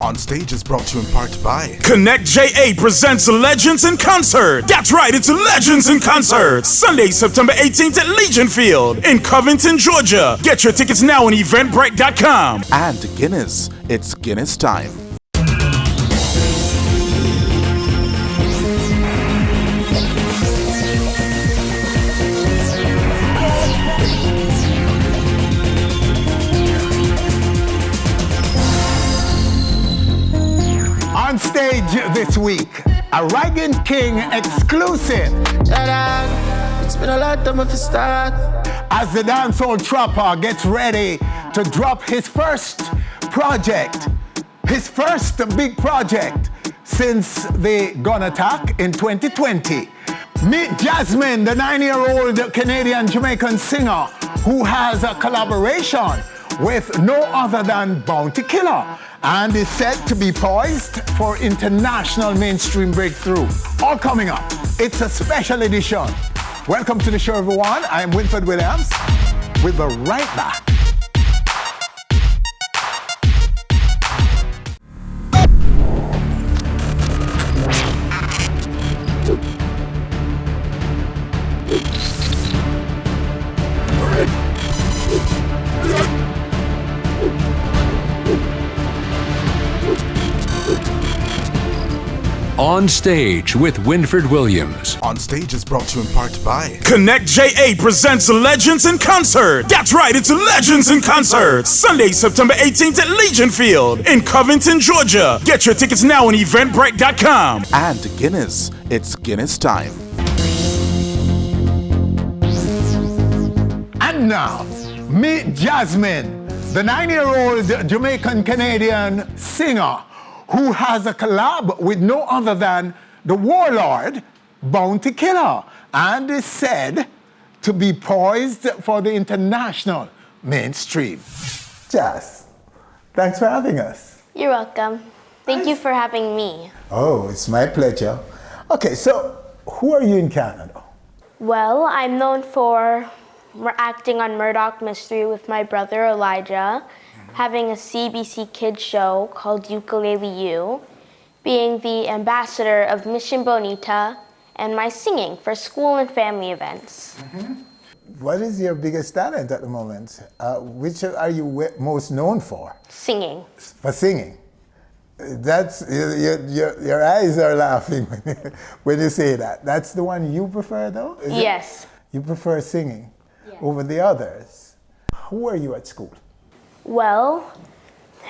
On Stage is brought to you in part by Connect JA presents Legends in Concert. That's right, it's Legends in Concert. Sunday, September 18th at Legion Field in Covington, Georgia. Get your tickets now on eventbrite.com. and Guinness. It's Guinness time. On stage this week, a Rygin King exclusive. It's been a lot of start. As the dancehall trapper gets ready to drop his first project, his first big project since the gun attack in 2020. Meet Jazmin, the 9-year-old Canadian-Jamaican singer who has a collaboration with no other than Bounty Killer and is set to be poised for international mainstream breakthrough. All coming up. It's a special edition. Welcome to the show, everyone. I am Winford Williams. We'll be right back. On Stage with Winford Williams. On Stage is brought to you in part by Connect JA presents Legends in Concert. That's right, it's Legends in Concert. Sunday, September 18th at Legion Field in Covington, Georgia. Get your tickets now on eventbrite.com. and Guinness. It's Guinness time. And now, meet Jazmin, the 9-year-old Jamaican-Canadian singer who has a collab with no other than the warlord, Bounty Killer, and is said to be poised for the international mainstream. Jazz, thanks for having us. You're welcome. Thank you for having me. Oh, it's my pleasure. Okay, so who are you in Canada? Well, I'm known for acting on Murdoch Mystery with my brother Elijah, having a CBC Kids show called Ukulele U, being the ambassador of Mission Bonita, and my singing for school and family events. What is your biggest talent at the moment? Which are you most known for? Singing. For singing. That's your eyes are laughing when you say that. That's the one you prefer, though? Is it? Yes. You prefer singing over the others. Who are you at school? Well,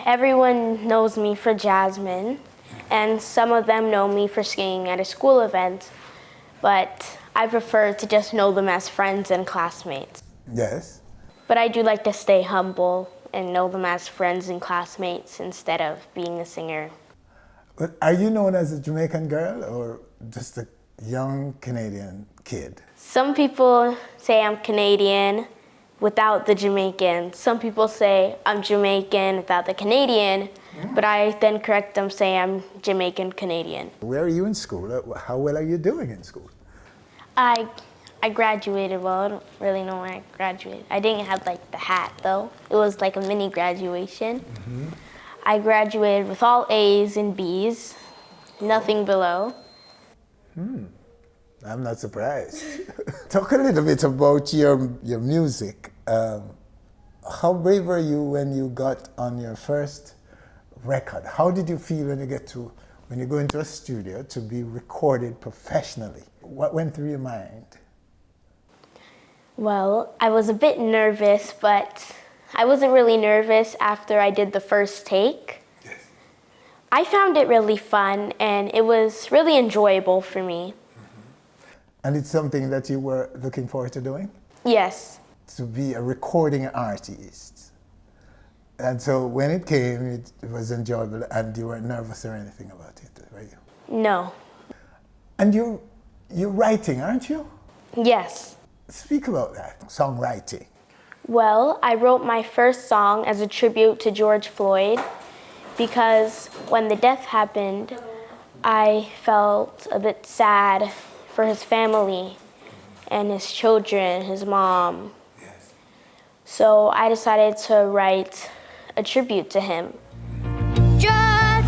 everyone knows me for Jazmin, and some of them know me for singing at a school event, but I prefer to just know them as friends and classmates. Yes. But I do like to stay humble and know them as friends and classmates instead of being a singer. But are you known as a Jamaican girl or just a young Canadian kid? Some people say I'm Canadian without the Jamaican. Some people say I'm Jamaican without the Canadian, but I then correct them, say I'm Jamaican Canadian. Where are you in school? How well are you doing in school? I graduated well. I don't really know when I graduated. I didn't have like the hat though. It was like a mini graduation. I graduated with all A's and B's, nothing below. I'm not surprised. Talk a little bit about your music. How brave were you when you got on your first record? How did you feel when you go into a studio to be recorded professionally? What went through your mind? Well, I was a bit nervous, but I wasn't really nervous after I did the first take. Yes. I found it really fun and it was really enjoyable for me. And it's something that you were looking forward to doing? Yes. To be a recording artist. And so when it came, it was enjoyable and you weren't nervous or anything about it, were you? No. And you're writing, aren't you? Yes. Speak about that, songwriting. Well, I wrote my first song as a tribute to George Floyd because when the death happened, I felt a bit sad for his family and his children, his mom. Yes. So I decided to write a tribute to him. George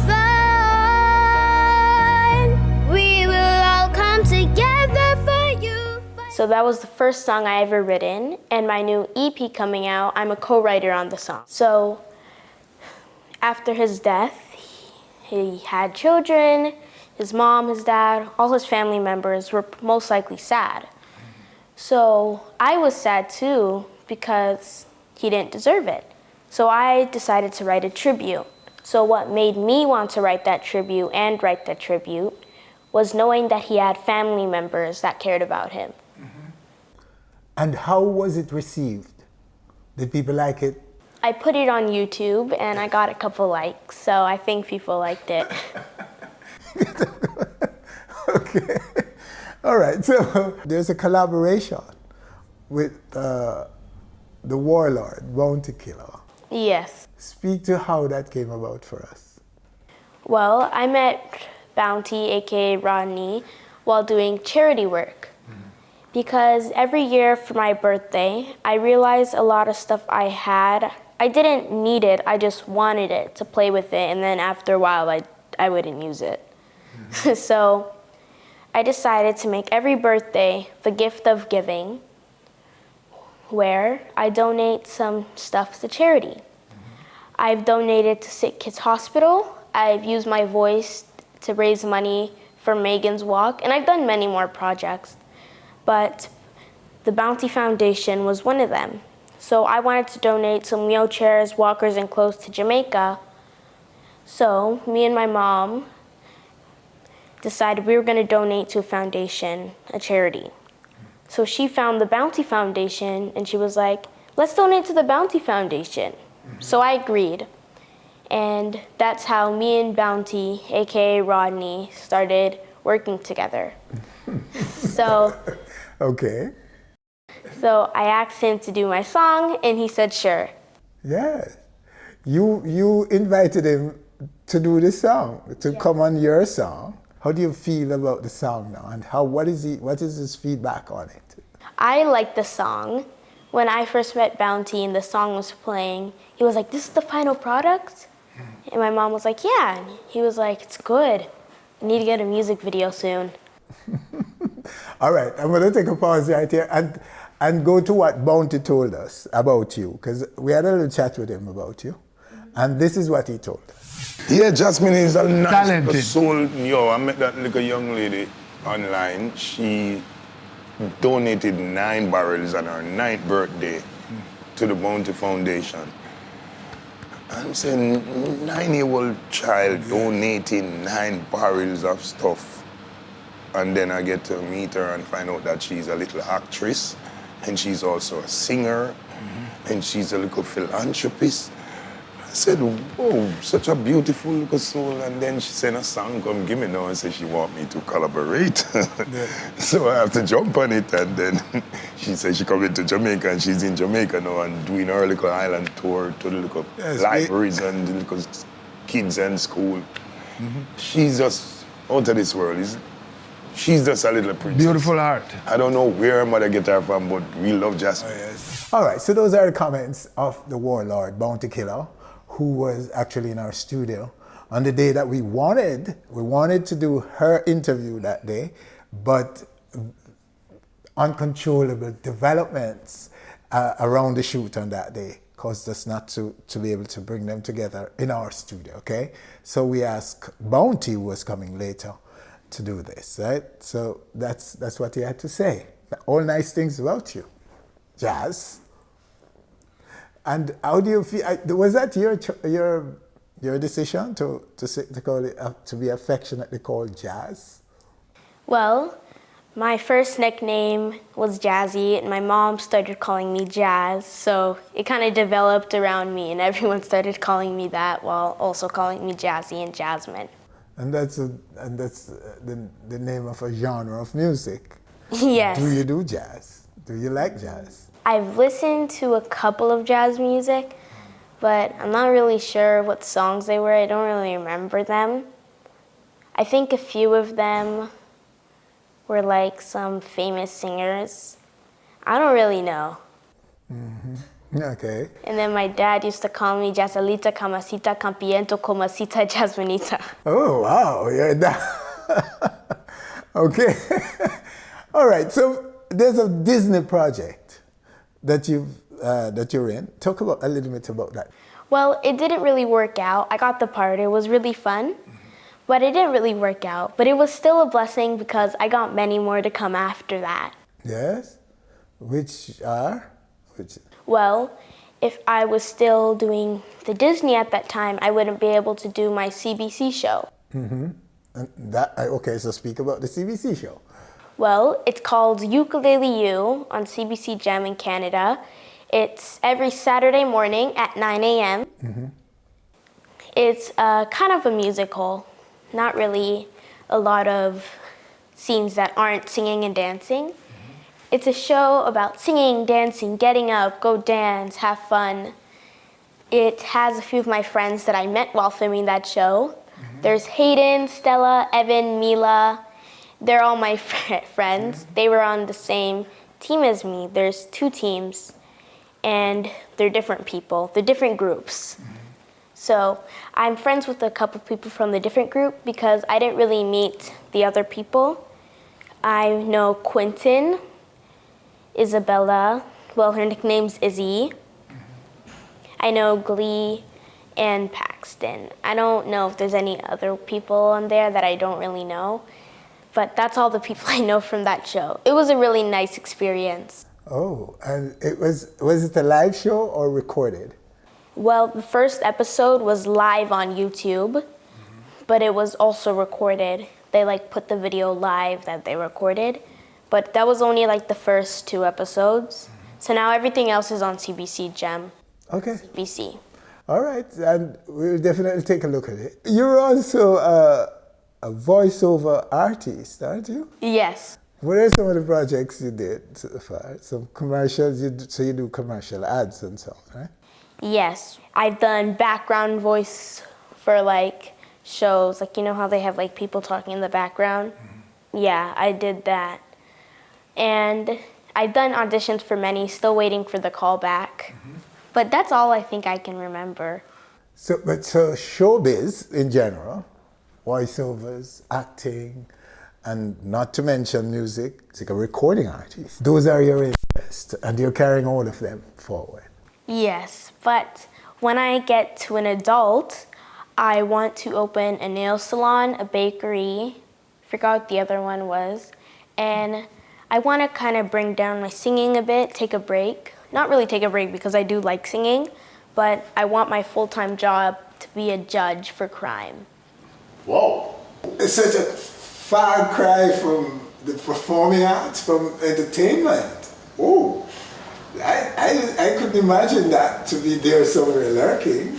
So that was the first song I ever written, and my new EP coming out, I'm a co-writer on the song. So after his death, he had children, his mom, his dad, all his family members were most likely sad. So I was sad too because he didn't deserve it. So I decided to write a tribute. So what made me want to write that tribute and write that tribute was knowing that he had family members that cared about him. And how was it received? Did people like it? I put it on YouTube and I got a couple likes, so I think people liked it. Okay. All right, so there's a collaboration with the warlord, Bounty Killer. Yes. Speak to how that came about for us. Well, I met Bounty, aka Rodney, while doing charity work. Because every year for my birthday, I realized a lot of stuff I had, I didn't need it, I just wanted it to play with it, and then after a while, I wouldn't use it. So I decided to make every birthday the gift of giving, where I donate some stuff to charity. I've donated to Sick Kids Hospital, I've used my voice to raise money for Megan's Walk, and I've done many more projects. But the Bounty Foundation was one of them. So I wanted to donate some wheelchairs, walkers, and clothes to Jamaica. So me and my mom decided we were going to donate to a foundation, a charity. So she found the Bounty Foundation, and she was like, let's donate to the Bounty Foundation. So I agreed. And that's how me and Bounty, aka Rodney, started working together. So Okay. So I asked him to do my song, and he said sure. Yeah. You invited him to do the song, to come on your song. How do you feel about the song now, and what is his feedback on it? I like the song. When I first met Bounty and the song was playing, he was like, "This is the final product?" And my mom was like, "Yeah." And he was like, "It's good. I need to get a music video soon." All right, I'm going to take a pause right here and go to what Bounty told us about you, because we had a little chat with him about you, and this is what he told us. Yeah, Jazmin is a nice Talented. soul. Yo, I met that little young lady online. She donated 9 barrels on her 9th birthday to the Bounty Foundation. I'm saying 9-year-old child donating 9 barrels of stuff. And then I get to meet her and find out that she's a little actress, and she's also a singer, and she's a little philanthropist. I said, whoa, such a beautiful little soul. And then she sent a song, come give me now, and said she want me to collaborate. So I have to jump on it. And then she said she coming to Jamaica, and she's in Jamaica now and doing her little island tour to the little libraries and the little kids and school. She's just out of this world. She's just a little princess. Beautiful heart. I don't know where her mother get her from, but we love Jazmin. All right, so those are the comments of the warlord, Bounty Killer, who was actually in our studio on the day that we wanted to do her interview that day, but uncontrollable developments around the shoot on that day caused us not to be able to bring them together in our studio, okay? So we asked Bounty, who was coming later, to do this, right? So that's what he had to say. All nice things about you, Jazz. And how do you feel? Was that your decision to call it to be affectionately called Jazz? Well, my first nickname was Jazzy, and my mom started calling me Jazz, so it kind of developed around me, and everyone started calling me that while also calling me Jazzy and Jazmin. And that's the name of a genre of music. Yes. Do you do jazz? Do you like jazz? I've listened to a couple of jazz music, but I'm not really sure what songs they were. I don't really remember them. I think a few of them were like some famous singers. I don't really know. Okay. And then my dad used to call me Jazzalita, Camasita, Campiento, Comasita, Jazminita. Oh, wow. Yeah, okay. All right. So there's a Disney project that you're in. Talk a little bit about that. Well, it didn't really work out. I got the part. It was really fun, but it didn't really work out. But it was still a blessing because I got many more to come after that. Yes? Which are? Well, if I was still doing the Disney at that time, I wouldn't be able to do my CBC show. Mm-hmm. And okay, so speak about the CBC show. Well, it's called Ukulele U on CBC Gem in Canada. It's every Saturday morning at 9 a.m. Mm-hmm. It's kind of a musical, not really a lot of scenes that aren't singing and dancing. It's a show about singing, dancing, getting up, go dance, have fun. It has a few of my friends that I met while filming that show. Mm-hmm. There's Hayden, Stella, Evan, Mila. They're all my friends. They were on the same team as me. There's 2 teams, and they're different people. They're different groups. Mm-hmm. So I'm friends with a couple people from the different group because I didn't really meet the other people. I know Quentin, Isabella, well, her nickname's Izzy. I know Glee and Paxton. I don't know if there's any other people on there that I don't really know, but that's all the people I know from that show. It was a really nice experience. Oh, and was it a live show or recorded? Well, the first episode was live on YouTube, but it was also recorded. They put the video live that they recorded, but that was only the first 2 episodes. So now everything else is on CBC Gem. Okay. CBC. All right, and we'll definitely take a look at it. You're also a voiceover artist, aren't you? Yes. What are some of the projects you did so far? Some commercials, so you do commercial ads and so on, right? Yes. I've done background voice for shows, you know how they have people talking in the background? Mm-hmm. Yeah, I did that. And I've done auditions for many, still waiting for the call back. Mm-hmm. But that's all I think I can remember. So showbiz in general, voiceovers, acting, and not to mention music, it's like a recording artist. Those are your interests, and you're carrying all of them forward. Yes, but when I get to an adult, I want to open a nail salon, a bakery, forgot what the other one was, and I want to kind of bring down my singing a bit, take a break. Not really take a break because I do like singing, but I want my full-time job to be a judge for crime. Whoa! It's such a far cry from the performing arts, from entertainment. Oh, I couldn't imagine that to be there somewhere lurking.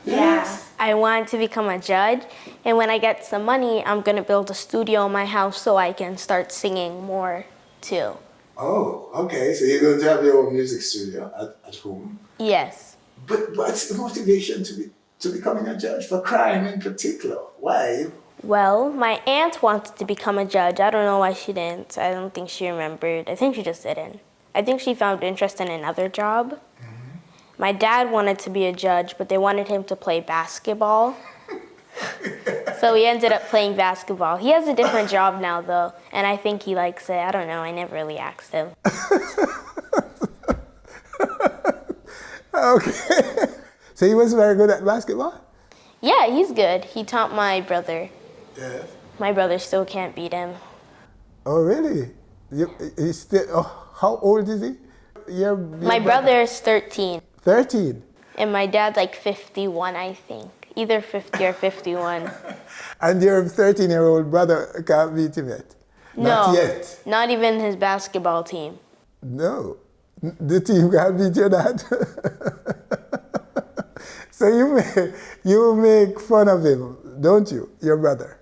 Yes. Yeah, I want to become a judge, and when I get some money, I'm gonna build a studio in my house so I can start singing more too. Oh, okay. So you're going to have your own music studio at home? Yes. But what's the motivation to becoming a judge for crime in particular? Why? Well, my aunt wanted to become a judge. I don't know why she didn't. I don't think she remembered. I think she just didn't. I think she found interest in another job. Mm-hmm. My dad wanted to be a judge, but they wanted him to play basketball. So he ended up playing basketball. He has a different job now, though, and I think he likes it. I don't know. I never really asked him. Okay. So he was very good at basketball? Yeah, he's good. He taught my brother. Yeah. My brother still can't beat him. Oh, really? He's still, how old is he? My brother is 13. 13? And my dad's 51, I think. Either 50 or 51. And your 13-year-old brother can't beat him yet? No. Not yet? Not even his basketball team. No. The team can't beat your dad? So you make fun of him, don't you, your brother?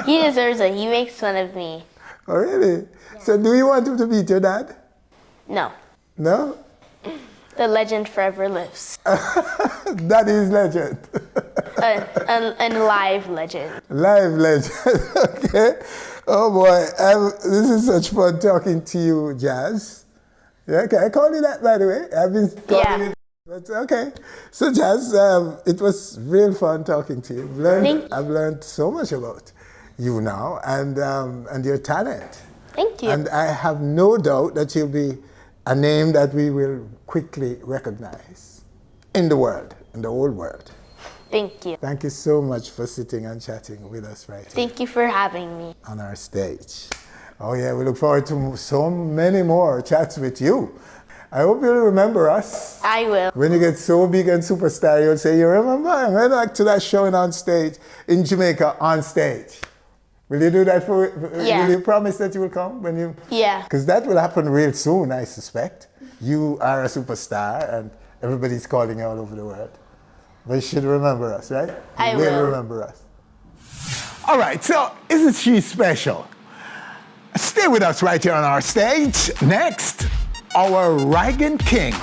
He deserves it. He makes fun of me. Oh, really? So do you want him to beat your dad? No. No? The legend forever lives. That is legend. A live legend. Live legend, okay. Oh boy, this is such fun talking to you, Jazz. Yeah, can I call you that, by the way? I've been calling it. But okay. So Jazz, it was real fun talking to you. I've learned so much about you now and your talent. Thank you. And I have no doubt that you'll be a name that we will quickly recognize in the world, in the whole world. Thank you. Thank you so much for sitting and chatting with us right here Thank you for having me. on our stage. Oh yeah, we look forward to so many more chats with you. I hope you'll remember us. I will. When you get so big and superstar, you'll say, you remember, I went back to that showing on stage in Jamaica on stage. Will you do that for, Yeah. will you promise that you will come when you? Yeah. Because that will happen real soon, I suspect. You are a superstar and everybody's calling you all over the world. But you should remember us, right? I You will. remember us. All right, so isn't she special? Stay with us right here on our stage. Next, our Rygin King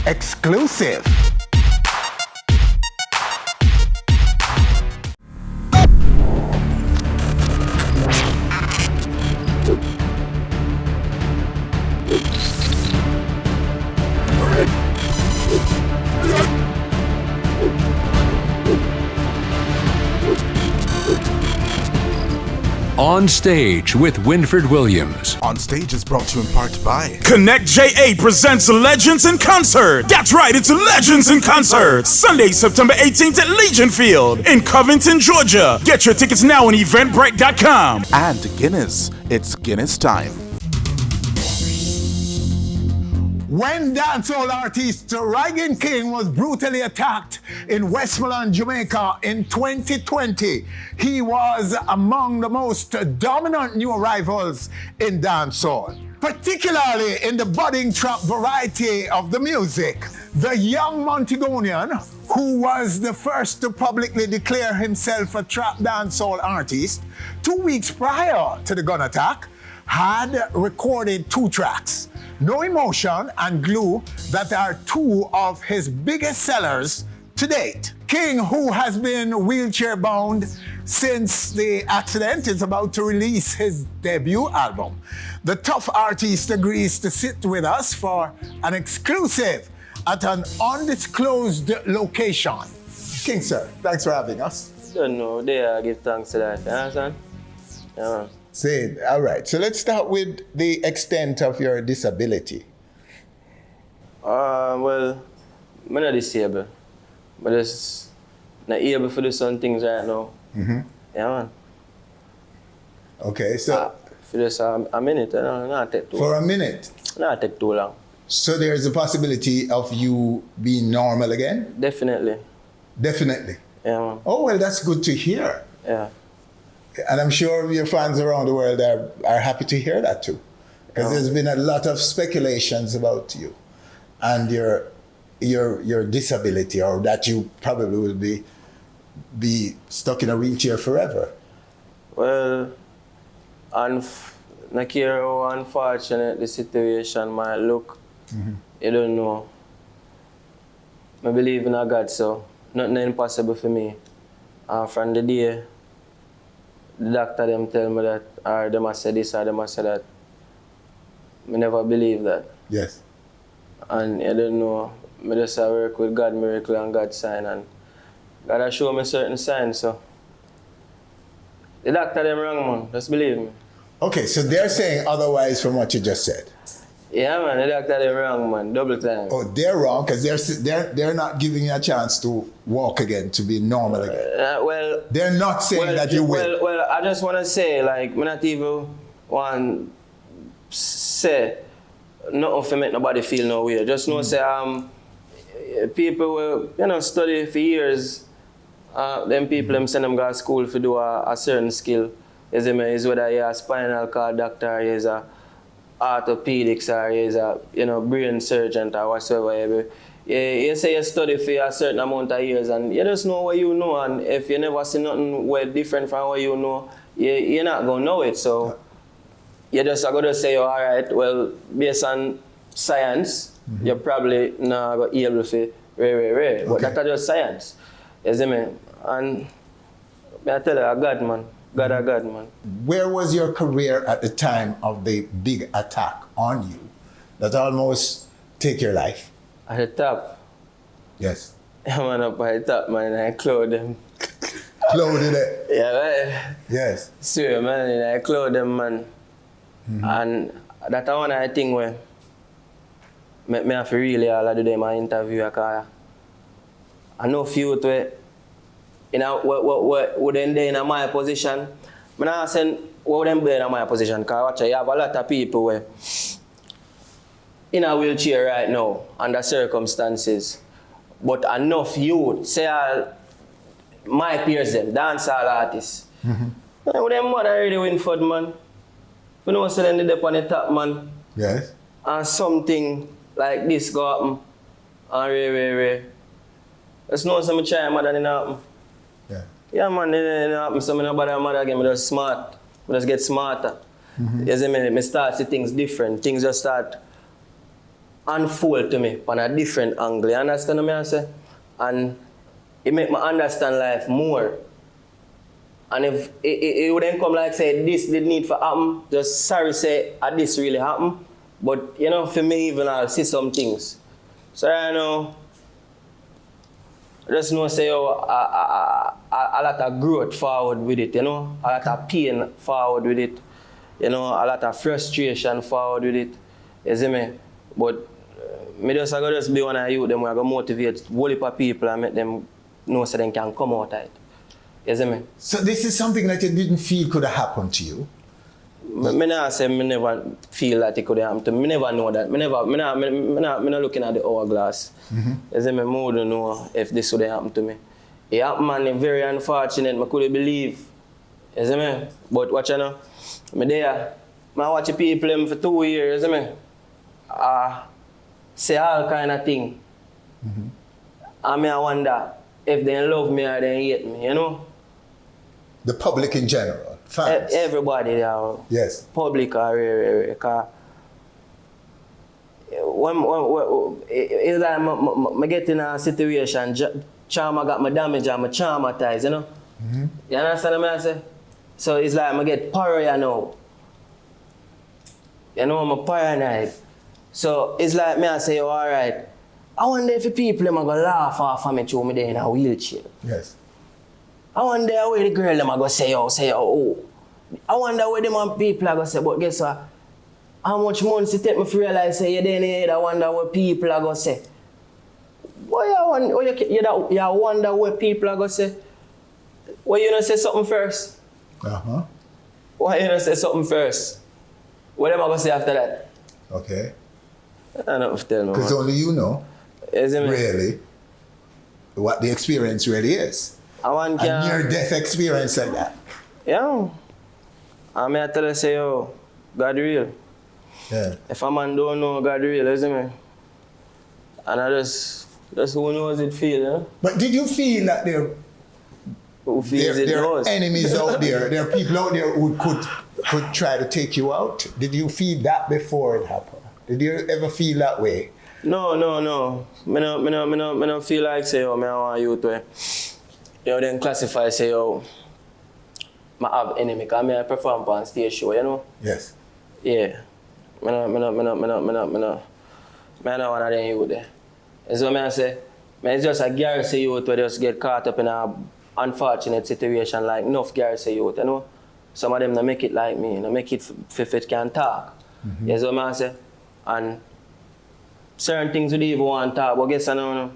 exclusive. On Stage with Winfred Williams. On Stage is brought to you in part by Connect JA presents Legends in Concert. That's right, it's Legends in Concert. Sunday, September 18th at Legion Field in Covington, Georgia. Get your tickets now on eventbrite.com. and Guinness. It's Guinness time. When dancehall artist Rygin King was brutally attacked in Westmoreland, Jamaica in 2020, he was among the most dominant new arrivals in dancehall, particularly in the budding trap variety of the music. The young Montagonian, who was the first to publicly declare himself a trap dancehall artist 2 weeks prior to the gun attack, had recorded 2 tracks, No Emotion and Glue, that are 2 of his biggest sellers to date. King, who has been wheelchair bound since the accident, is about to release his debut album. The tough artist agrees to sit with us for an exclusive at an undisclosed location. King, sir, thanks for having us. Don't know, I give thanks to that, you understand? Yeah. Say, all right, so let's start with the extent of your disability. Well, I'm not disabled, but just not able to do some things right now. Mm-hmm. Yeah, man. Okay, so For just a minute, you know, not take too for long. a minute, Not take too long. so there's a possibility of you being normal again? Definitely. Definitely. Yeah, man. Oh, well, that's good to hear. Yeah. And I'm sure your fans around the world are happy to hear that too. Because there's been a lot of speculations about you and your disability, or that you probably will be stuck in a wheelchair forever. Well, not care how unfortunate the situation might look. You don't know. I believe in a God, so nothing impossible for me. From the day the doctor them tell me that, or them must say this, or them must say that, I never believe that. Yes. And I don't know, I just work with God miracle and God sign, and God has shown me certain signs, so the doctor them wrong, man, just believe me. Okay, so they're saying otherwise from what you just said. Yeah, man, the doctor them wrong, man, double time. Oh, they're wrong because they're not giving you a chance to walk again, to be normal again. Well, They're not saying that you will. Well, I just want to say, like, I not even want to say nothing to make nobody feel no way. Just know, say, people will, study for years. Them people, them send them go to school to do a certain skill. Is whether you're a spinal cord doctor, you're a orthopedics, or you're a brain surgeon, or whatsoever. You say you study for a certain amount of years, and you just know what you know, and if you never see nothing well different from what you know, you're not going to know it. So you just are going to say, all right, well, based on science, you're probably not going to be able to rare. But that's just science. You see me? And I tell you, God, man. God, man. Where was your career at the time of the big attack on you that almost take your life? At the top. Yes. Man, up at the top, man, and I clothe them. Clothed it. Yeah, man. Yes. Swear, man, and I clothe them, man. And that's one of the things where me have to really all do them an interview because I know few to it, you know, what then they in my position. I'm not saying what them be in my position because you have a lot of people where in a wheelchair right now under circumstances, but enough youth, say my peers them, dancehall artists. With them mother already win for man. You know so then they up on the top man. Yes. And something like this go happen. And rare. There's no some try mother than happen. Yeah. Yeah man, it happen. So I don't bother mother again, I just smart. I just get smarter. You see me start see things different. Things just start unfold to me on a different angle. You understand what I say? And it make me understand life more. And if it wouldn't come like say this did need for happen, just sorry say this really happened. But you know, for me even I'll see some things. So I know I just know say a lot of growth forward with it, you know, a lot of pain forward with it, you know, a lot of frustration forward with it. You see me? But me just be one of you them who are gonna motivate whole heap of people and make them know so they can come out of it. You see me? So this is something that you didn't feel could have happened to you? Me not say me never feel that it could happen to me. Me never know that. Me not looking at the hourglass. You see me? I wouldn't know if this would happen to me. It happened and it's very unfortunate. I couldn't believe. You see me? But watch you know. Me there. I watch people for 2 years. You see me? Say all kind of thing. And I wonder if they love me or they hate me, you know? The public in general, fans. Everybody, Yes. public or because it's like I get in a situation, trauma got my damage and my traumatized, you know? You understand what I say? So it's like I get paranoid now. You know, I'm paranoid. So it's like me I say, oh, all right, I wonder if the people are going to laugh off of me through me there in a wheelchair. Yes. I wonder where the girl them are going to say, oh. I wonder where them people are going to say, but guess what? How much months it take me to realize, say, you then head, I wonder what people are going to say. Why you wonder what people are going to say? Why you not say something first? Why you not say something first? What am I going to say after that? Okay. I don't know if you tell me. Because only you know, really, what the experience really is. A near-death experience like that. Yeah. I mean, I tell you, say, yo, God real. Yeah. If a man don't know God real, isn't me? And I just who knows it feel, you know? But did you feel that there are enemies out there, there are people out there who could try to take you out? Did you feel that before it happened? Did you ever feel that way? No. Me no feel like say, yo, me I want you to, then classify say, yo, I have enemy, because I perform on stage show, you know? Yes. Yeah. Me no one of them youth there. That's what I say. It's just a garrison youth where just get caught up in a unfortunate situation like enough garrison youth, you know? Some of them don't make it like me, don't make it if it can talk. That's what I say. And certain things we don't even want to talk, but guess I know.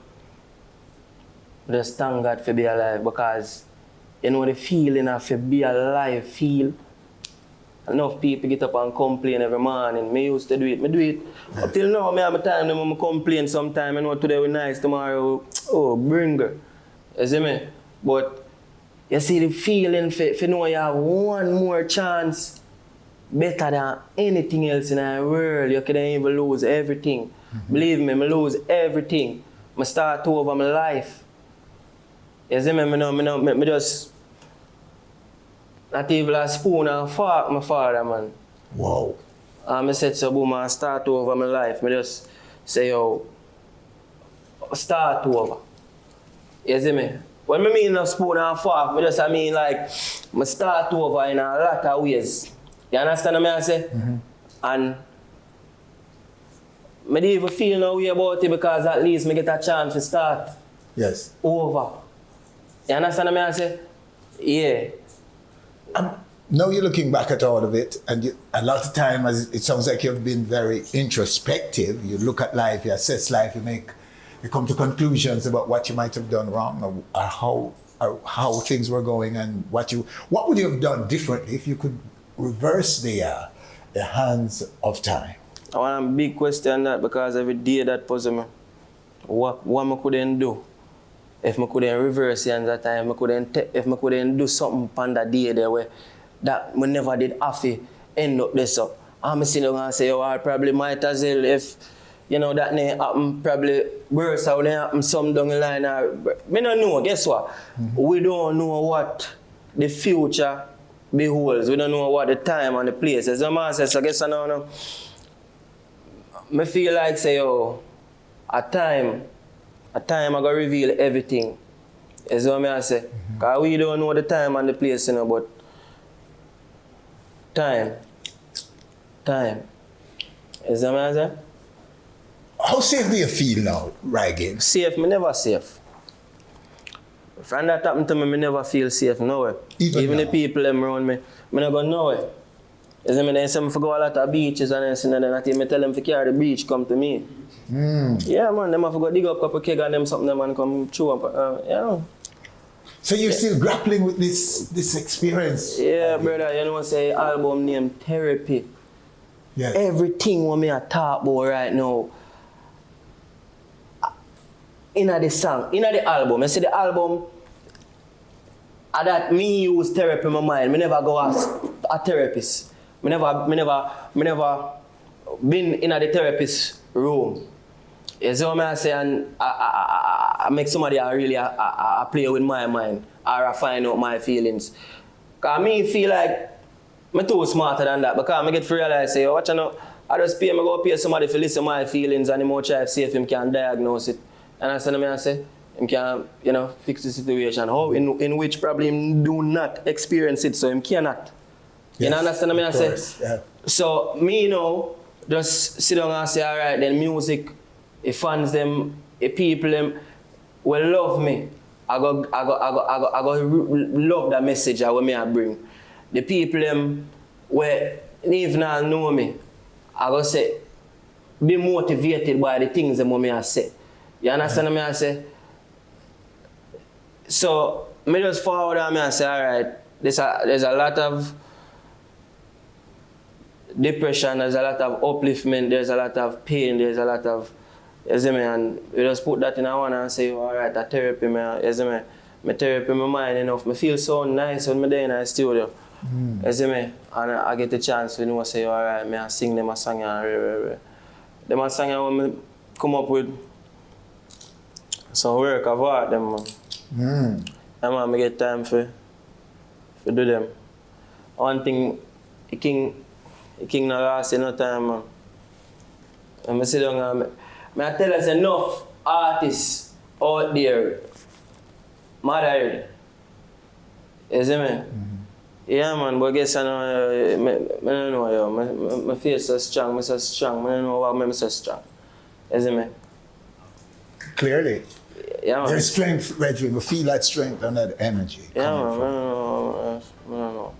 Just thank God for be alive, because you know the feeling of to be alive feel. Enough people get up and complain every morning. Me used to do it. Me do it. Up till now, I have a time when I complain sometime. I know today was nice, tomorrow, bring her. You see me? But you see the feeling for know you have one more chance better than anything else in the world. You couldn't even lose everything. Believe me, I lose everything. I start over my life. You see me? I just not even a spoon and fork my father, man. Wow. I said, so boom, I start over my life. I just say, yo, start over. You see me? When I mean a spoon and fork, I mean like, I start over in a lot of ways. You understand what I say? And I don't even feel no way about it, because at least I get a chance to start over. You understand what I say? Yeah. now you're looking back at all of it, and a lot of time, as it sounds like you've been very introspective. You look at life, you assess life, you come to conclusions about what you might have done wrong, or how things were going, and what would you have done differently if you could reverse the hands of time? I want a big question that, because every day that puzzle me. What I couldn't do if I couldn't reverse the hands of time, if I couldn't do something on that day there where that we never did have to end up this up. I'm sitting down and say, I probably might as well if that may happen, probably worse or may happen some down the line. We don't know, guess what? We don't know what the future beholds. We don't know what the time and the place is. So I guess I know. I feel like say, a time I gotta reveal everything. Is what I say. Because we don't know the time and the place, but time. Is that what I say? How safe do you feel now, Rygin? Safe, me never safe. From that happened to me, me never feel safe nowhere. Even the people around me, me never go nowhere. You see me, they say me for go a lot of beaches and then I tell them to carry the beach come to me. Yeah, man, them have to go dig up a couple keg and them something them and come chew up. Yeah. So you're still grappling with this experience? Yeah, brother, you know say album name Therapy. Yeah. Everything what me a talk about right now. In the song, in the album, I say the album that me use therapy in my mind. Me never go as a therapist. Me never been in the therapist room. You see what I say? And I make somebody really play with my mind or I find out my feelings. Because me feel like I'm too smarter than that. Because I get to realize, say, watch out, I just go pay somebody to listen to my feelings and I'm try to see if him can diagnose it. And I say, him can, fix the situation. How in which probably him do not experience it, so him cannot. Yes, you understand what I say? Yeah. So me just sit down and say, all right, then music, the fans them, the people them will love me. I go love that message I bring. The people them where even now know me, I go say, be motivated by the things that I say. You understand what I say? So, me just forward and I say, all right, there's a lot of depression, there's a lot of upliftment, there's a lot of pain, there's a lot of, you see me, and we just put that in one and say, all right, that therapy, you see me, my therapy, my mind enough. I feel so nice when I'm there in the studio. You see me, and I get the chance to say, all right, I sing them a song and them a song when I come up with some work of art, them man. I get time for do them. One thing, the king not last no time, man. And I sit down and I tell us enough artists out there married. You see me? Yeah, man, but I guess I don't know, yo. My face so strong, I don't know what I'm so strong. You see me? Clearly. Yeah, man. There's strength, Rygin. We feel that strength and that energy. Yeah, man. I don't know.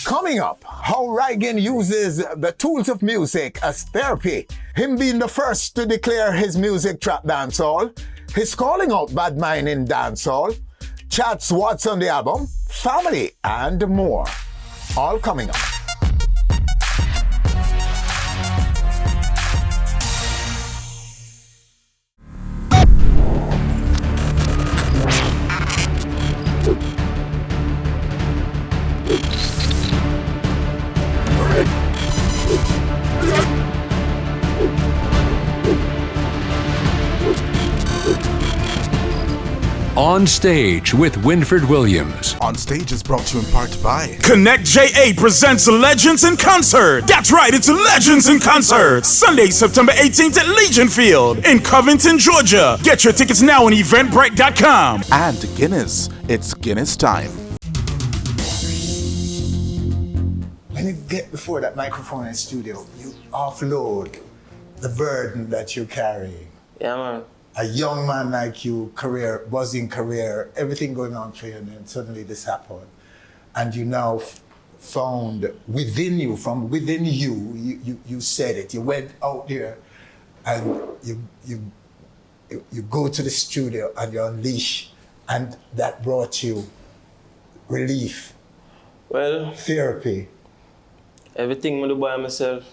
Coming up, how Rygin uses the tools of music as therapy. Him being the first to declare his music trap dancehall. His calling out bad mind in dancehall. Chats what's on the album, family, and more. All coming up. On Stage with Winfred Williams. On Stage is brought to you in part by Connect JA presents Legends in Concert. That's right, it's Legends in Concert. Sunday, September 18th at Legion Field in Covington, Georgia. Get your tickets now on eventbrite.com. and Guinness. It's Guinness time. When you get before that microphone in the studio, you offload the burden that you're carrying. Yeah, man. A young man like you, buzzing career, everything going on for you, and then suddenly this happened. And you now found within you, from within you, you said it. You went out there and you go to the studio and you unleash, and that brought you relief, Well, therapy, everything I do by myself.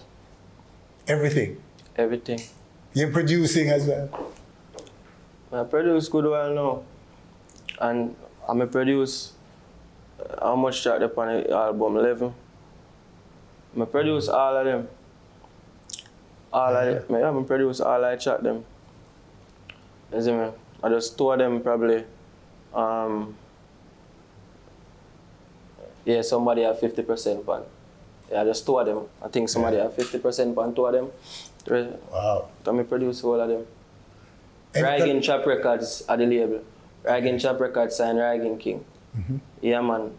everything. Everything. You're producing as well. I produce good well now. And I produce how much track upon the album 11. I produce all of them. All of them. I produce all I track them. You see me? I just two of them probably. Yeah, somebody have 50% pan. Yeah, just two of them. I think somebody have 50% pan, two of them. Wow. So I produce all of them. And Rygin Chop Records at the label. Rygin Chop Records signed Rygin King. Yeah, man.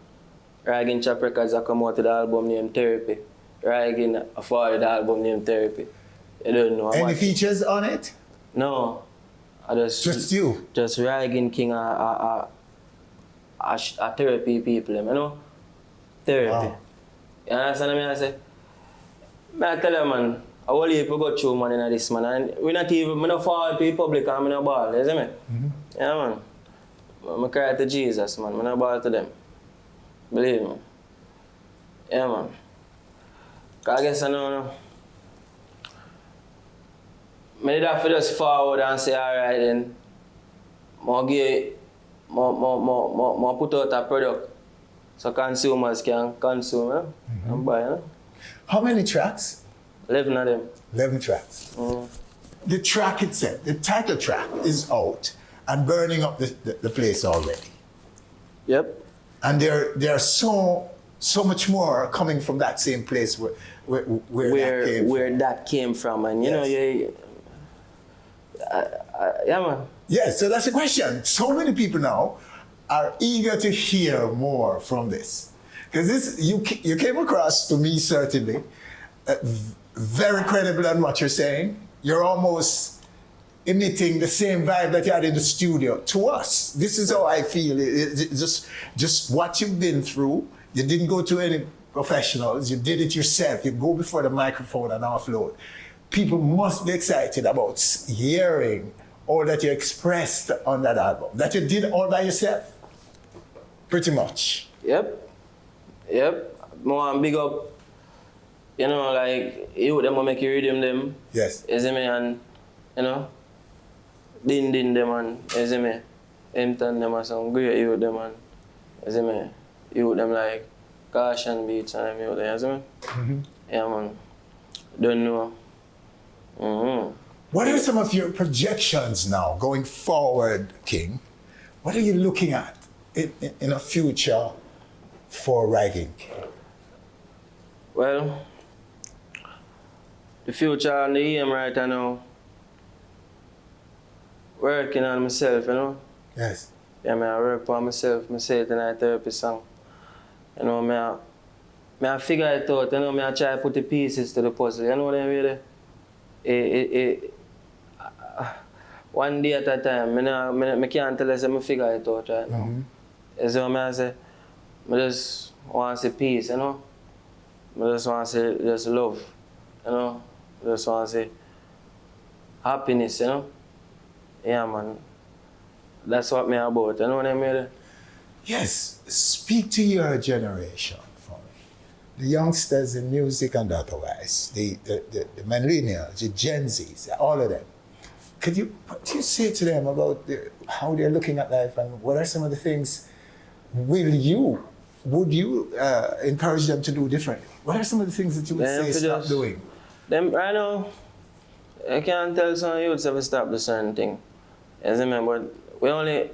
Rygin Chop Records I come out with the album named Therapy. Rygin afforded the album named Therapy. You don't know. Any features on it? No. I Just you? Just Rygin King a therapy people, you know? Therapy. Wow. You understand what I say? I tell you, man, I will heap go through, man, in this, man. And we not even, I don't fall to the public and I don't ball, you see me? Yeah, man. I cry to Jesus, man. I don't ball to them. Believe me. Yeah, man. Because I guess I know. I need to just forward and say, alright then, more put out a product so consumers can consume it and buy it. How many tracks? 11 of them. 11 tracks. The track itself, the title track is out and burning up the place already. Yep. And there are so much more coming from that same place where that came from. And you know, yeah, man. Yeah, so that's the question. So many people now are eager to hear more from this. Because this, you came across, to me certainly, very credible on what you're saying. You're almost emitting the same vibe that you had in the studio to us. This is how I feel. Just what you've been through. You didn't go to any professionals. You did it yourself. You go before the microphone and offload. People must be excited about hearing all that you expressed on that album, that you did all by yourself, pretty much. Yep. More big up, you know, like, you them will make you rhythm them. Yes. You see me? And, you know, din them and, you see me? Intl them and some great youth them and, you see me? Youth them like Caution Beats and them youth them, you see me? Yeah, man. Don't know. What are some of your projections now going forward, King? What are you looking at in a future for Rygin? Well, the future and the aim right now, working on myself, you know? Yes. Yeah, I work for myself. I say it in a therapy song. You know, I figure it out, you know, I try to put the pieces to the puzzle, you know what I mean? One day at a time. I can't tell us I figure it out right now. So I say, I just want to see peace, you know? I just want to see just love, you know? I just want to see happiness, you know? Yeah, man. That's what I'm about, you know what I mean? Yes. Speak to your generation for me. The youngsters in music and otherwise, the millennials, the Gen Zs, all of them. What do you say to them about how they're looking at life, and what are some of the things would you encourage them to do differently? What are some of the things that you would say stop doing? Them right now, I can't tell some youths to stop doing certain thing. You see me? But we only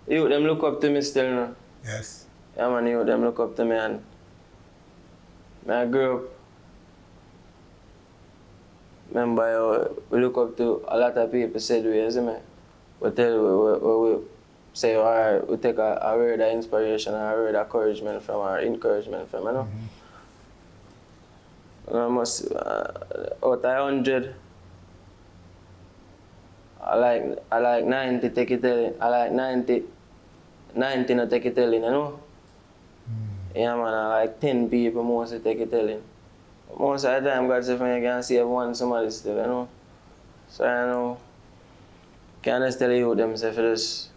you them look up to me still now. Yes. Yeah, man, you them look up to me, and I grew up. Remember, we look up to a lot of people said we, you see me? We say, all right, we take a word of inspiration and a word of encouragement from, you know? And almost, out of 100, I like 90, take it, I like 90 90 not take it telling, you know? Yeah, man, like 10 people mostly take it telling. Most of the time, God says, you can save one somebody still, you know? So, you know, can I just tell you themselves, just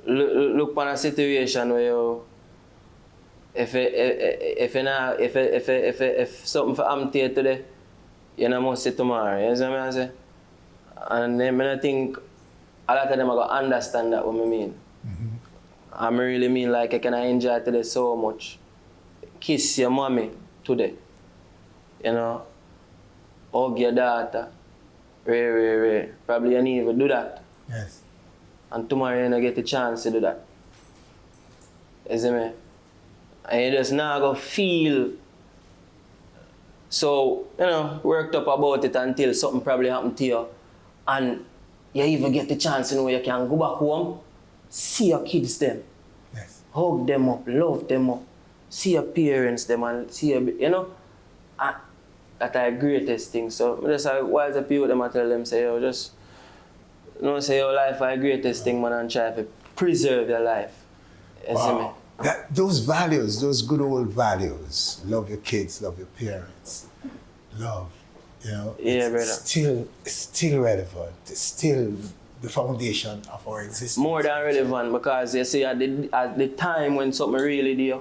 look upon a situation where you, if something for happen to you today, you know, must see tomorrow, you know what I say? And then I think a lot of them are going to understand that what I mean. I really mean like I can enjoy today so much. Kiss your mommy today. You know? Hug your daughter. Ray. Probably you need even do that. Yes. And tomorrow you don't get the chance to do that. You see me? And you just now go feel so, you know, worked up about it until something probably happened to you. And you even get the chance to know you can go back home, see your kids them. Yes. Hug them up, love them up, see your parents them and see your, you know, and that's the greatest thing. So I just like while the people them I tell them say, yo, just you know, say your life is the greatest thing, man, and try to preserve your life. You see me? Those values, those good old values, love your kids, love your parents, love, you know, Yeah, it's still relevant. It's still the foundation of our existence. More than relevant, because you see at the time when something really dear,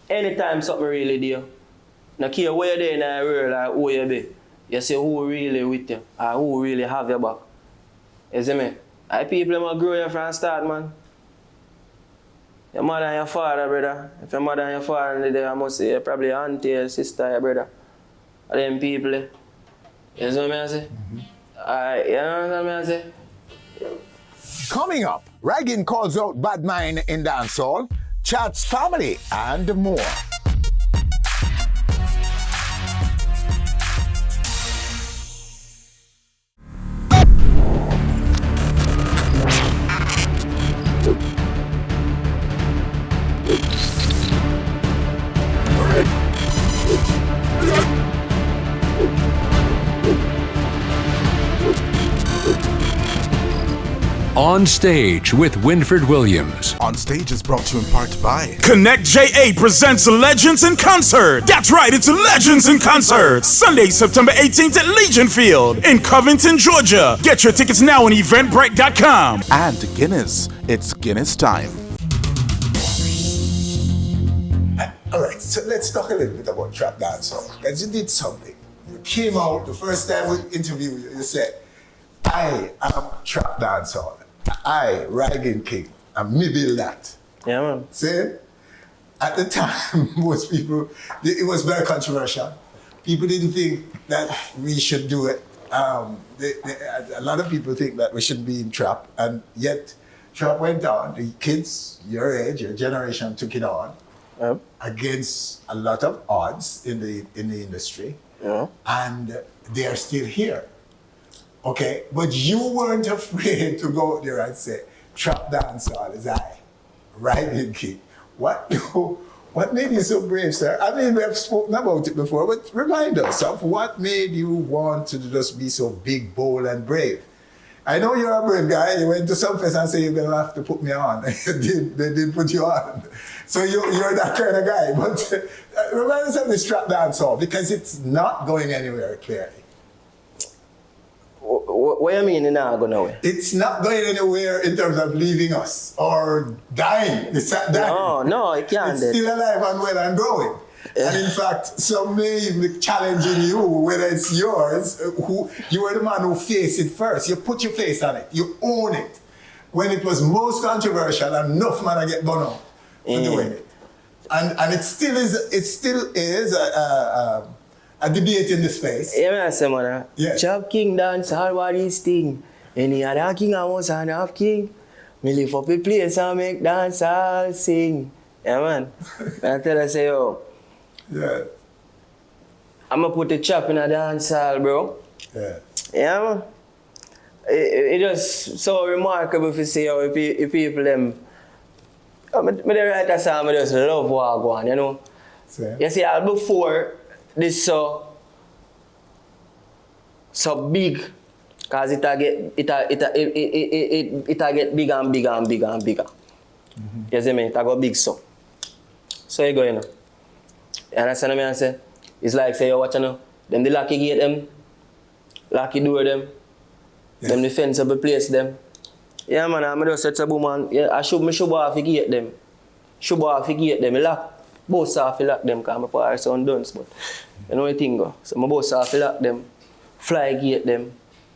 anytime something really dear, no care where you're there in the world or who you be, you see who really with you or who really have your back. You see me? I people them grow you from the start, man. Your mother and your father, brother. If your mother and your father are there, I must say probably your auntie, your sister, your brother. Are them people. You know what I say? You know what I say? Coming up, Rygin calls out bad mind in dancehall, chats family, and more. On Stage with Winfred Williams. On Stage is brought to you in part by Connect JA presents Legends in Concert. That's right, it's Legends in Concert. Sunday, September 18th at Legion Field in Covington, Georgia. Get your tickets now on eventbrite.com. and Guinness. It's Guinness time. All right, so let's talk a little bit about trap dancehall. Because you did something. You came out the first time we interviewed you, you said, I am trap dancehall. I, Rygin King, and me build that. Yeah, man. See? At the time, most people, it was very controversial. People didn't think that we should do it. A lot of people think that we shouldn't be in trap, and yet trap went on. The kids, your age, your generation took it on against a lot of odds in the industry, and they are still here. Okay, but you weren't afraid to go out there and say, trap dancehall is I, Rygin King. What made you so brave, sir? I mean, we have spoken about it before, but remind us of what made you want to just be so big, bold, and brave. I know you're a brave guy. You went to some place and said, you're going to have to put me on. They did put you on. So you're that kind of guy. But remind us of this trap dancehall, because it's not going anywhere, clearly. What do you mean it's not going nowhere? It's not going anywhere in terms of leaving us or dying. It's not dying. No, it can't. It's still alive and well and growing. And in fact, some may even be challenging you, whether it's yours, who you were the man who faced it first. You put your face on it. You own it. When it was most controversial, enough man get gone out for doing it. And it still is a debate in the space. Yeah, man, I say, man. Yes. Chop king dance, all what these things. Any other king I was an half king. Me live up a place and make dance all sing. Yeah, man. I tell her, say, yo. Yeah. I'm going to put a chop in a dance hall, bro. Yeah. Yeah, man. It just so remarkable to see how if people them. I write a song, I just love what go on, you know. Same. You see, before this so big Cause it'll get bigger and bigger and bigger and bigger. You see me? It'll go big so. So you go, you know. You understand me? I say? It's like say you watch, you know, them the lucky gate them, lucky door them, them the fenceable place them. Yeah man, I'm just set a boom man. Yeah, I should off the gate them. Should off the gate them. I lock both off the lock them because my power sound done, but you know the thing go. So my boss off the lock them, fly gate them,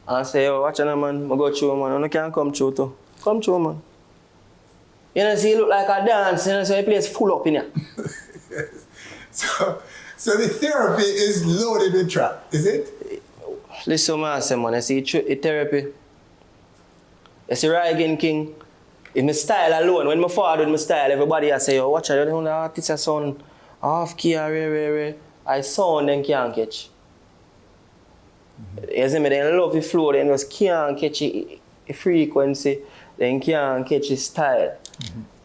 and say, yo, watch on man, I go through man, you can't come through too. Come through man. You know, see, it look like a dance, you know, so the place full up in here. So the therapy is loaded with trap, is it? Listen, man, I say, man, I see the therapy. I see Rygin King. If my style alone, when I forward with my style, everybody I say, yo, watch out, you know, the artist a sound off key, rare. I sound then can't catch. You see me, they love the flow, they just can't catch the frequency, then can't catch the style.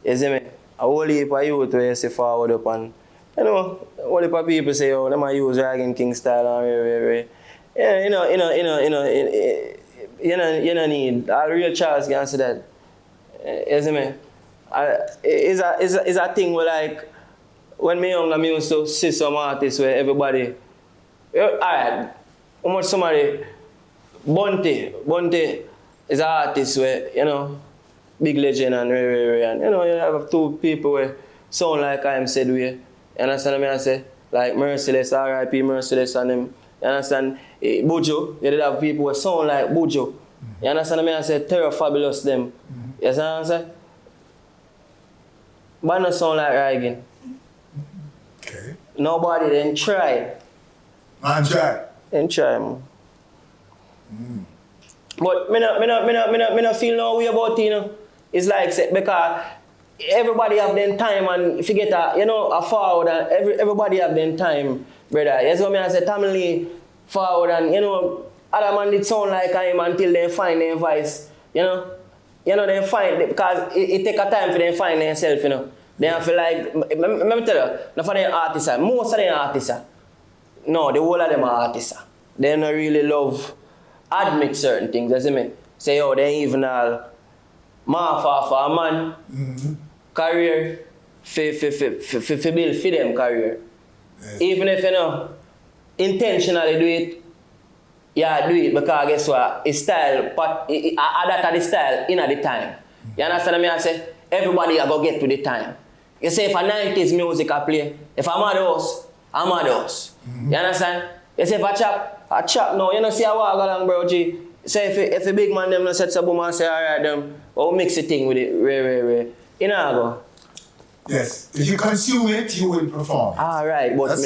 You see me? A whole heap of youth where you see forward up and, you know, a whole heap of people say, oh, they might use Rygin King style and rare. Yeah, you know, need, all real Charles can say that. You see me? It's a thing where like, when me young, I used to see some artists where everybody, alright, how much somebody, Bunty is an artist where, you know, big legend and rare, and you know, you have two people where sound like I am said way. You understand me? I say, like Merciless, R.I.P. Merciless and them, you understand? Bujo, you did have people who sound like Bujo. You understand me? I say, Terror Fabulous them. You understand what I'm saying? But not sound like Rygin. Okay. Nobody then try. Man, try. Then try, man. But me not feel no way about it, you know. It's like, say, because everybody have them time and if you get a, you know, a forward and everybody have them time, brother. You see what I say, Tamale forward and, you know, other man did sound like him until they find their voice, you know. You know, they find, because it take a time for them find themselves, you know. They feel like, let me tell you, not for them artists, most of them artists, no, the whole of them are artists. They don't really love, admit certain things, you see me? Say, oh, they even all, for a man, career, for build for them career. Yes. Even if, you know, intentionally do it, yeah, do it because guess what? It's style, but that the style in at the time. You understand me? I say, everybody I go get to the time. You say if a 90s music I play, if I'm at house, I'm at house. You understand? You say if I chop no, you know see I walk along, bro, G. Say if a big man them no set up boom and say, alright them, we'll mix the thing with it, rare. You know I go. Yes. If you consume it, you will perform. Alright, but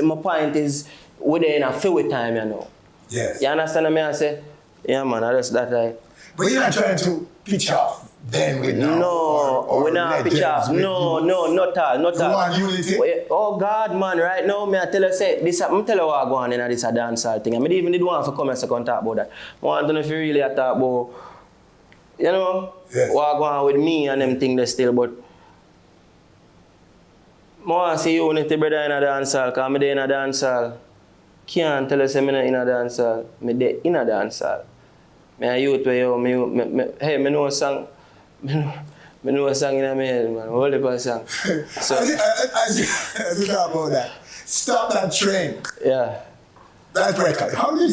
my point is within a few time, you know. Yes. You understand me? I say, yeah man, that's that right. But you're not trying to pitch off then with now? No, or we're not pitch off. No, not all. You want unity? Oh God, man, right now, me I tell you, say, this, I'm tell you what I go on in this a dancehall thing. I mean, even did want to come and talk about that. I want to know if you really talk about, you know, what I go on with me and them things still, but I want to see unity, brother, in a dancehall, because I'm in a dancehall. Can't tell us I'm in a dancehall. I'm in a dancehall. I youth where you, hey, I know a song. I know a song in my head, man. Hold up a song. So, as you talk about that, Stop That Train. Yeah. That record. How did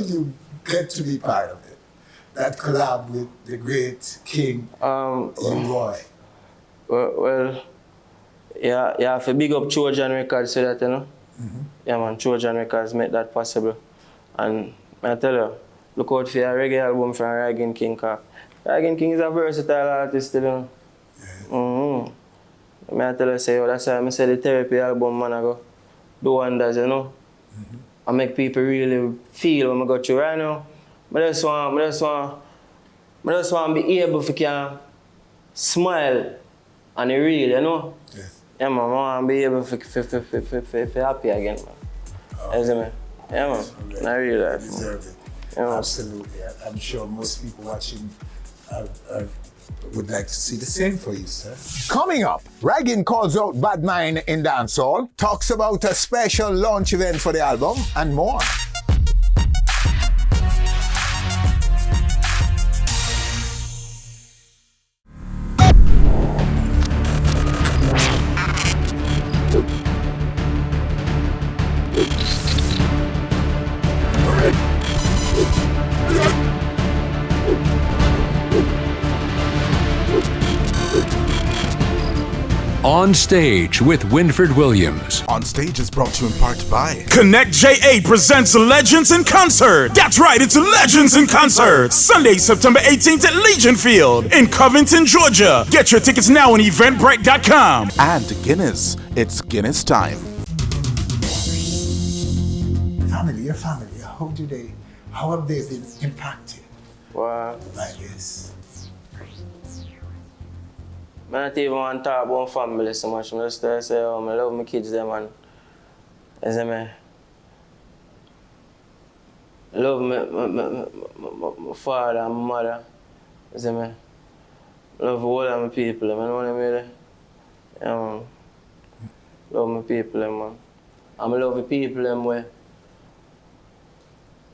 you get to be part of it? That collab with the great King Roy. Well, yeah, you have to big up Trojan Records so that, you know. Yeah, man, Trojan Records make that possible. And I tell you, look out for a reggae album from Rygin King. Rygin King is a versatile artist, you know. I tell you, say, that's why I say the therapy album, man, I go do wonders, you know. I make people really feel when I go through right now. I just want to be able to smile and it real, you know. Yes. Yeah, man, I want to be able to happy again, man. Oh. You see me? Yeah, man. Okay. I really like it. Deserve it. Yeah. Absolutely. I'm sure most people watching would like to see the same for you, sir. Coming up, Rygin calls out Bad Mind in dancehall, talks about a special launch event for the album, and more. On Stage with Winford Williams. On Stage is brought to you in part by Connect JA presents Legends in Concert. That's right, it's Legends in Concert. Sunday, September 18th at Legion Field in Covington, Georgia. Get your tickets now on eventbrite.com. and Guinness. It's Guinness time. Your family, how have they been impacted Wow. by this? I don't even want to talk about family so much. I just say, I love my kids, them, and you see me? I love my father and my mother. You see me? I love all of my people, you know what I mean? Yeah, man. Love my people, man. I love the people, them, where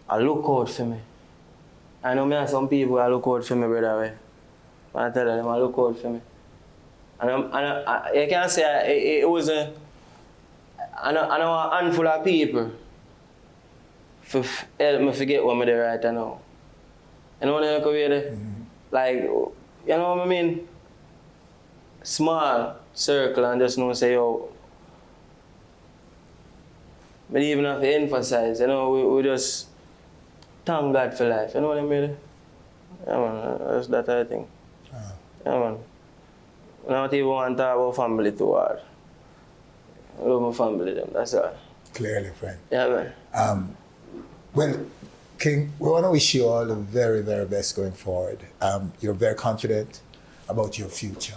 I look out for me. I know me and some people I look out for me, brother. Way. I tell them I look out for me. And I can't say it was I know a handful of people for help me forget what I'm doing right now. You know what I mean? Like, you know what I mean? Small circle and just know say, yo, but even have to emphasize, you know, we just thank God for life, you know what I mean? Yeah, man, that's that I think. Yeah, man. I don't even want to talk about family too hard. I love my family, them, that's all. Clearly, friend. Yeah, man. Well, King, we want to wish you all the very, very best going forward. You're very confident about your future.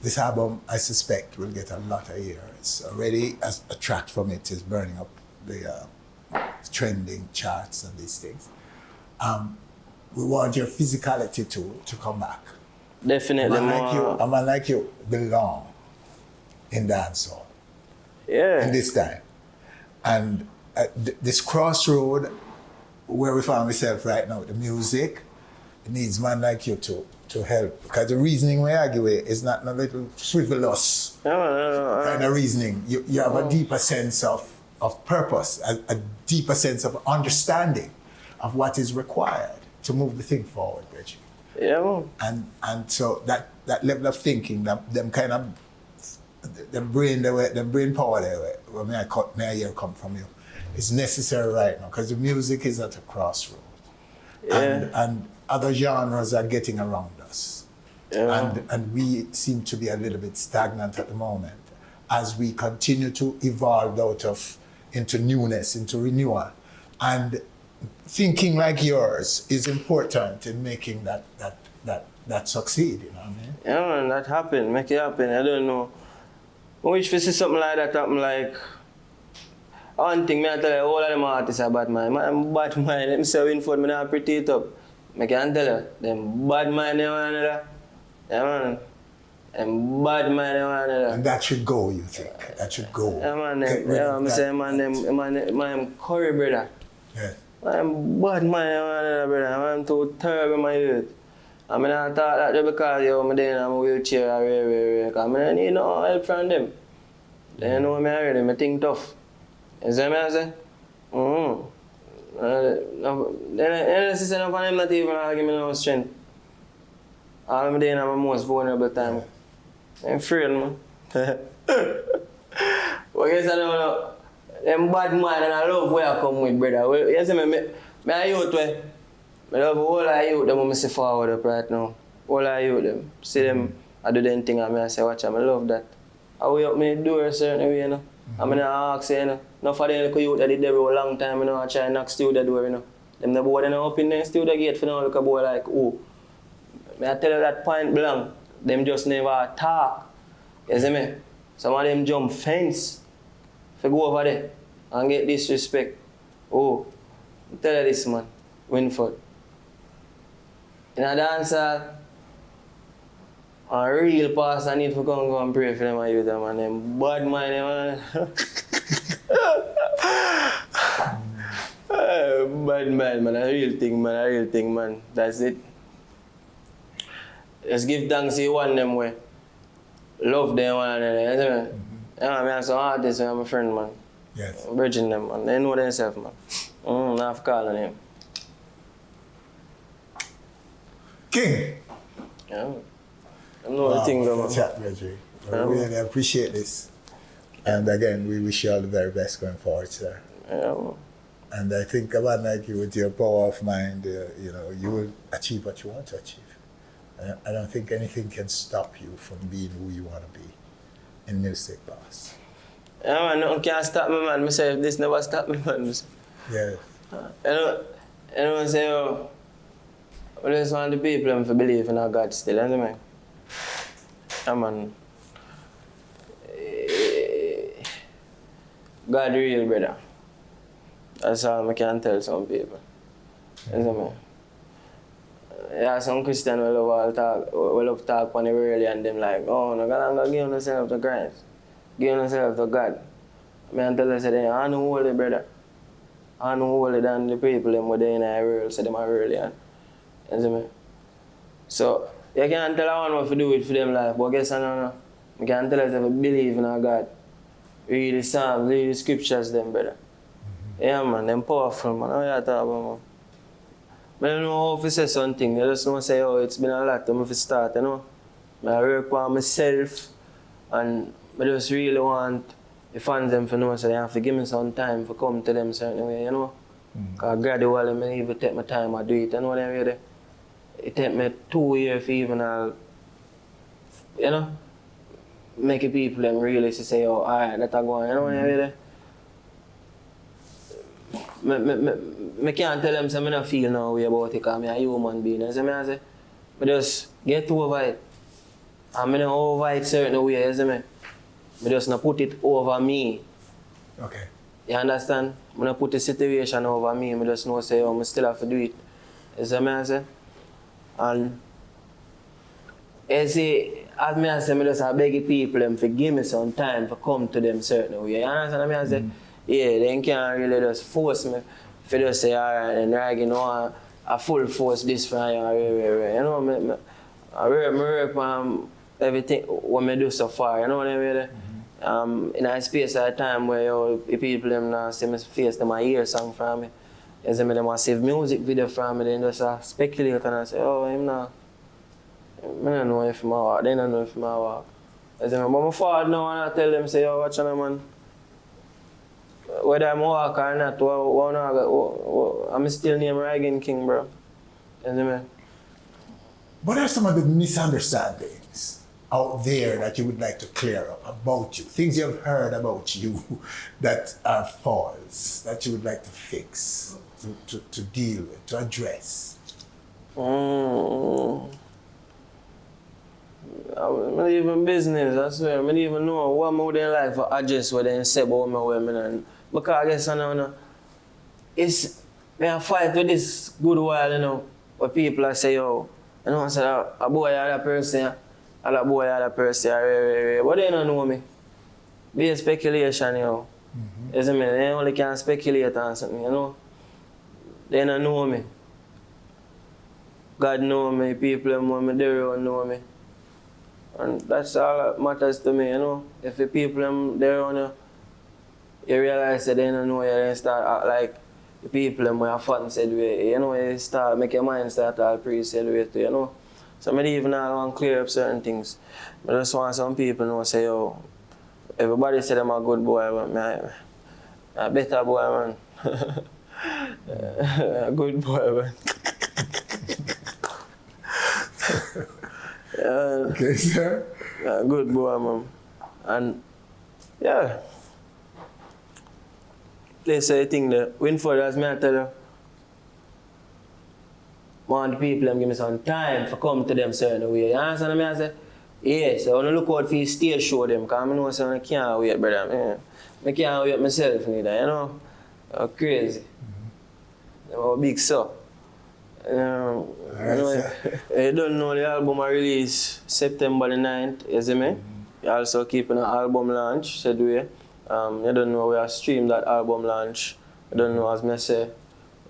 This album, I suspect, will get a lot of ears. Already, as a track from it is burning up the trending charts and these things. We want your physicality to come back. Definitely A man like you belong in dancehall. Yeah. In this time. And this crossroad where we find ourselves right now, the music, it needs man like you to help. Because the reasoning we argue with is not a little frivolous kind of reasoning. You have a deeper sense of purpose, a deeper sense of understanding of what is required to move the thing forward, Reggie. Yeah, man. And so that level of thinking, them kind of the brain power there, where may I hear come from you, is necessary right now because the music is at a crossroad. Yeah. And other genres are getting around us. Yeah. And we seem to be a little bit stagnant at the moment as we continue to evolve into newness, into renewal. And thinking like yours is important in making that succeed, you know what I mean? Yeah, man, that happen, make it happen. I don't know. I wish to see something like that happen, like, one thing, I tell you, all of them artists are bad mind. I'm bad mind, let me say Winford, I not pretty it up. I can tell you, them bad mind, they one another. Yeah, man. Them bad mind, they one another. And that should go, you think? That should go. Yeah, man, them curry, brother. Yeah. I'm bad man, brother. I'm too terrible, my youth. I mean, I thought that just because I'm in a wheelchair, because I don't need no help from them. They know me already, I think tough. You see what I say? Then sister of them not even give me no strength. All I'm doing at my most vulnerable time. I'm afraid, man. But guess I don't know. Them bad man and I love where I come with, brother. Well, you see me a youth where I love all of youth them I see forward up right now. All of youth them. See them I do them thing and I say watch them. I love that. I way up me door a certain way, you know. I mean I ask you, you know. Enough of them little youth that did there for a long time, you know, I try and knock still the door, you know. Them the boy they up in there still the gate for now look a boy like I tell you that point blank. Them just never talk. You see me? Some of them jump fence. If you go over there and get disrespect, I tell you this, man, Winford. In a dancer, a real pastor need to come and pray for them and youth, man. Them bad mind, man. Bad man, a real thing, man. That's it. Just give thanks to one them way. Love them one another, you see me? Yeah, man, some artists, I'm a friend, man. Yes. Virgin them, man. They know themselves, man. I have to call on him. King. Yeah. I know the thing, man. Chat, Reggie. We really appreciate this. And again, we wish you all the very best going forward, sir. Yeah, man. And I think a man like you, with your power of mind, you will achieve what you want to achieve. I don't think anything can stop you from being who you want to be in music, boss. Yeah, man, nothing can stop me, man. Myself, this never stop me, man. Yeah. You know, say, I just want the people to believe in our God still, you know what I mean? Yeah, man. God real, brother. That's all I can tell some people. You know what I mean? Yeah, some Christians will love talk on the radio and them like, oh, no, God, I'm give yourself to Christ. Give yourself to God. I tell them, say, I know holy, brother. I know holy than the people them were in the world, so them are really. You know what I mean? So, you can't tell anyone what to do it for them life, but guess I don't know. You can't tell us if you believe in our God. Read the Psalms, read the scriptures, them, brother. Yeah, man, them powerful, man. How you talk about, man? I don't know how to say something. I just want to say, oh, it's been a lot for me to start, you know? I work on myself, and I just really want the fans them to know, so they have to give me some time to come to them certain way, you know? Because gradually, I even take my time and do it, you know what I mean? It take me 2 years for even, you know? Make the people them really to say, oh, alright, that's going, you know what I mean? I can't tell them that I don't feel no way about it because I'm a human being. You see me? I say, I just get over it. And I don't over it certain way, you see me? I just not put it over me. Okay. You understand? I don't put the situation over me. I just know say, oh, I still have to do it. You see me? I say? And you see, as I say, I just beg people them to give me some time to come to them certain way. You understand what I say? Yeah, they can't really just force me if you just say, alright, and Rygin, no, I full force this for you, you know, I work on everything what I do so far, you know what I mean? In a space at a time where the people them now see my face, them I hear song from me, you see me, them save music video from me, then just speculate and I say, oh, him now, I don't know if I'm walk, they don't know if I'm walk. You see me, but my father now and I tell them, say, oh, watch on man. Whether I'm walk or not, I'm still named Rygin King, bro. You know what I mean? What are some of the misunderstandings out there that you would like to clear up about you? Things you've heard about you that are false, that you would like to fix, to deal with, to address? I'm not even business, I swear. I don't even know what more than life for address what they say about me women. Because I guess I know, it's, I fight with this good while, you know, where people are say, oh, you know, I said, a boy other person, a boy other person, but they don't know me. Be a speculation, you know. You see me? They only can speculate on something, you know. They don't know me. God know me, people know me, they don't know me. And that's all that matters to me, you know. If the people there on you realize that they don't know you, then start act like the people who are fun said way, you know, you start make your mind start all pre-said way too, you know. So I even now want to clear up certain things. But I just want some people to know say, oh, everybody said I'm a good boy, but me, a better boy, man. A good boy, man. Okay, sir. Good boy, man. And yeah. They say thing that Winford, as me I tell you, want the people them give me some time for come to them certain way. You understand me? I say, yeah, so I want to look out for your stage show them, because I know so I can't wait, brother. I can't wait myself neither, you know? I'm crazy. I'm a big so. You don't know the album I release September the 9th, you see me? You also keeping an album launch, said we. You don't know where I stream that album launch. I don't know, as I say,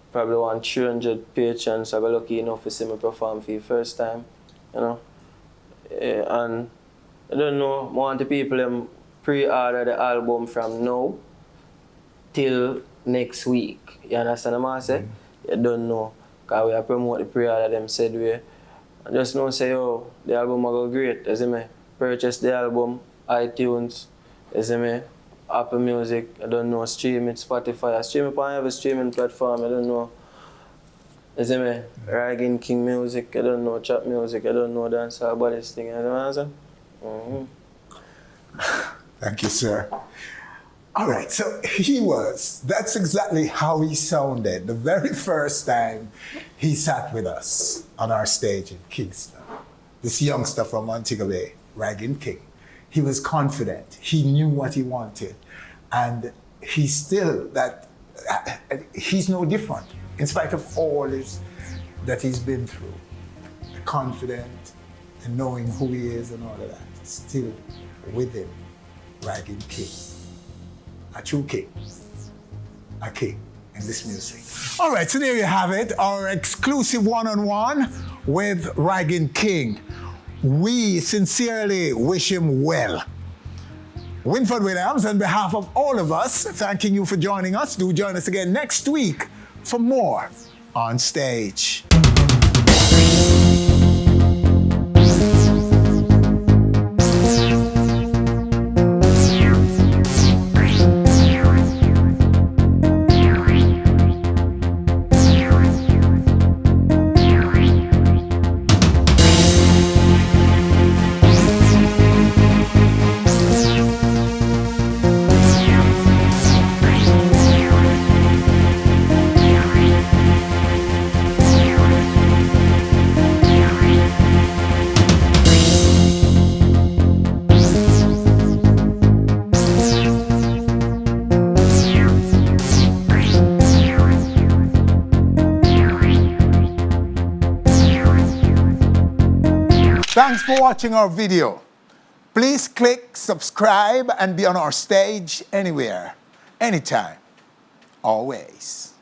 probably want 300 patrons, so I got lucky enough to see me perform for the first time, you know? And I don't know, I want the people them pre-order the album from now till next week. You understand what I say? You don't know, because we are promote the pre-order them said we. I just know say, oh, the album will go great, you see me? purchase the album, iTunes, you see me? Apple Music, I don't know, stream it, Spotify, I stream it on every streaming platform, I don't know. You see me? Rygin King Music, I don't know, Trap Music, I don't know, dancehall body thing, you know what I'm saying? Thank you, sir. All right, so that's exactly how he sounded the very first time he sat with us on our stage in Kingston. This youngster from Montego Bay, Rygin King. He was confident, he knew what he wanted, and he's no different, in spite of all that he's been through. Confident and knowing who he is and all of that, still with him, Rygin King. A true king. A king in this music. All right, so there you have it, our exclusive one-on-one with Rygin King. We sincerely wish him well. Winford Williams, on behalf of all of us, thanking you for joining us. Do join us again next week for more On Stage. Thanks for watching our video. Please click subscribe and be on our stage anywhere, anytime, always.